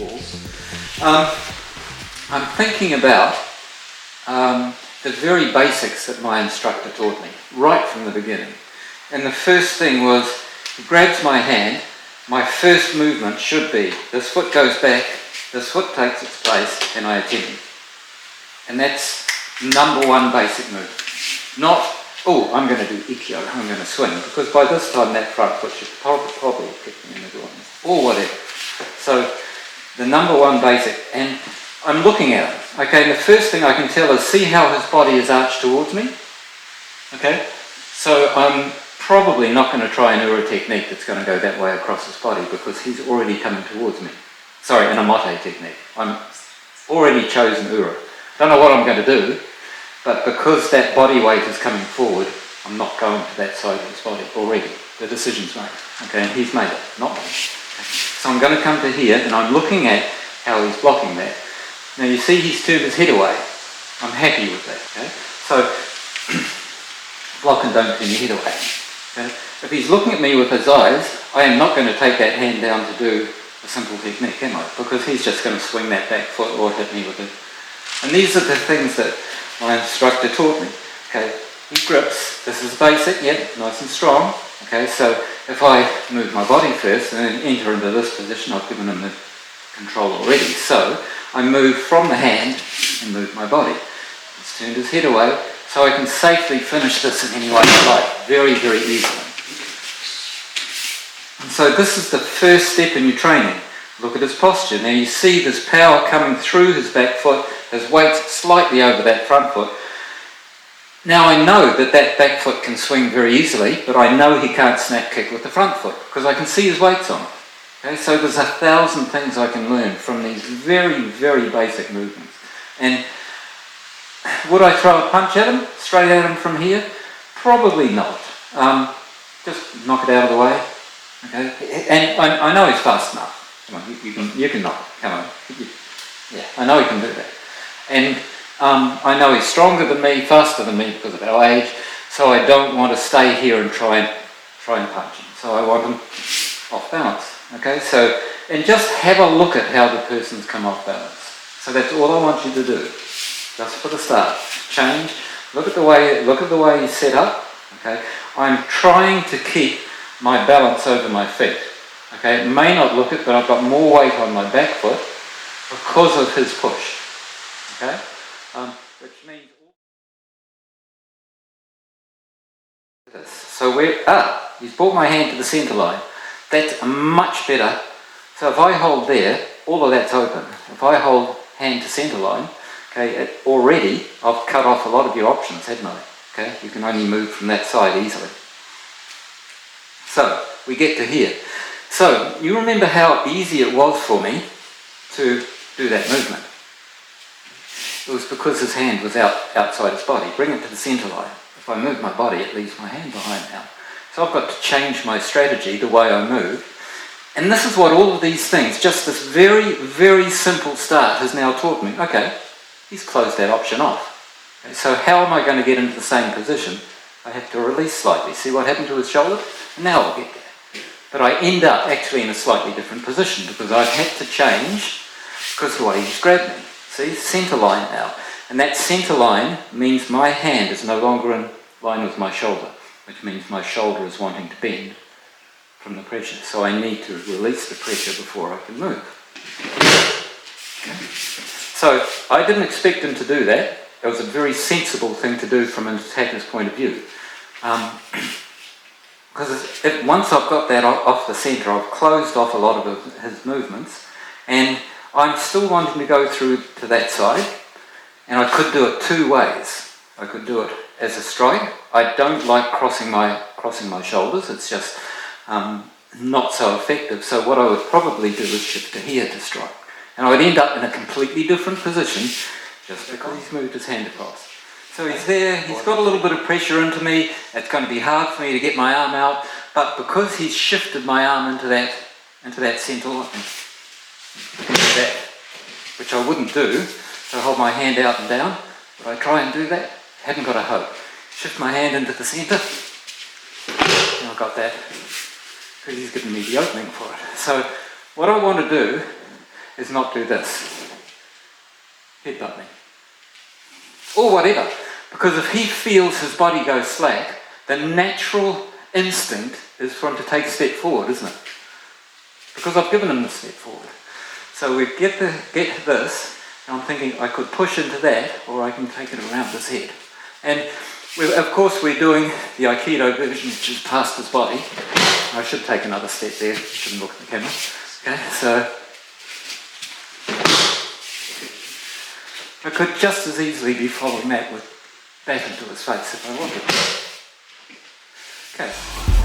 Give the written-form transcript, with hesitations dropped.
walls. I'm thinking about the very basics that my instructor taught me, right from the beginning. And the first thing was, he grabs my hand, my first movement should be, this foot goes back, this foot takes its place, and I attend. And that's number one basic move. Not, oh, I'm going to do Aikido, I'm going to swing, because by this time that front foot should probably kick me in the groin, or whatever. So, the number one basic, and I'm looking at him. Okay, and the first thing I can tell is, see how his body is arched towards me? Okay, so I'm probably not going to try an Ura technique that's going to go that way across his body, because he's already coming towards me. Sorry, an Amate technique. I'm already chosen Ura. Don't know what I'm going to do, but because that body weight is coming forward, I'm not going to that side of his body already. The decision's made. Okay, and he's made it, not me. Okay. So I'm going to come to here, and I'm looking at how he's blocking that. Now you see he's turned his head away. I'm happy with that. Okay? So, block and don't turn your head away. Okay? If he's looking at me with his eyes, I am not going to take that hand down to do a simple technique, am I? Because he's just going to swing that back foot or hit me with it. And these are the things that my instructor taught me. Okay, he grips, this is basic, yep, nice and strong. Okay, so if I move my body first and then enter into this position, I've given him the control already. So I move from the hand and move my body. He's turned his head away, so I can safely finish this in any way I like, very, very easily. And so this is the first step in your training. Look at his posture. Now you see there's power coming through his back foot, his weight slightly over that front foot. Now I know that that back foot can swing very easily, but I know he can't snap kick with the front foot, because I can see his weight's on it. Okay, so there's 1,000 things I can learn from these very, very basic movements. And would I throw a punch at him, straight at him from here? Probably not. Just knock it out of the way. Okay, and I know he's fast enough. Come on, you can knock it. Come on. Yeah, I know he can do that. And I know he's stronger than me, faster than me because of our age. So I don't want to stay here and try and punch him. So I want him off balance. Okay, so, and just have a look at how the person's come off balance. So that's all I want you to do, just for the start. Change, look at the way he's set up. Okay, I'm trying to keep my balance over my feet. Okay, it may not look it, but I've got more weight on my back foot because of his push. Okay, which means so he's brought my hand to the centre line. That's much better. So if I hold there, all of that's open. If I hold hand to centre line, okay, already I've cut off a lot of your options, haven't I? Okay, you can only move from that side easily. So we get to here. So you remember how easy it was for me to do that movement. It was because his hand was outside his body. Bring it to the centre line. If I move my body, it leaves my hand behind now. So I've got to change my strategy, the way I move. And this is what all of these things, just this very, very simple start has now taught me. Okay, he's closed that option off. Okay, so how am I going to get into the same position? I have to release slightly. See what happened to his shoulder? And now I'll get there. But I end up actually in a slightly different position because I've had to change because of the way he's grabbed me. See, centre line now. And that centre line means my hand is no longer in line with my shoulder, which means my shoulder is wanting to bend from the pressure. So I need to release the pressure before I can move. Okay. So I didn't expect him to do that. It was a very sensible thing to do from an attacker's point of view. Because once I've got that off the centre, I've closed off a lot of his movements, and I'm still wanting to go through to that side, and I could do it two ways. I could do it as a strike. I don't like crossing my shoulders. It's just not so effective. So what I would probably do is shift to here to strike. And I would end up in a completely different position just because he's moved his hand across. So he's there, he's got a little bit of pressure into me. It's going to be hard for me to get my arm out, but because he's shifted my arm into that centre line, I can do that, which I wouldn't do. So I hold my hand out and down, but I try and do that. Haven't got a hope. Shift my hand into the centre, and I've got that, because he's given me the opening for it. So what I want to do is not do this. Headbutt me. Or whatever. Because if he feels his body go slack, the natural instinct is for him to take a step forward, isn't it? Because I've given him the step forward. So we get this, and I'm thinking I could push into that, or I can take it around his head. And of course we're doing the Aikido version, which is past his body. I should take another step there, shouldn't look at the camera. Okay, so I could just as easily be following that with back into his face if I wanted. Okay.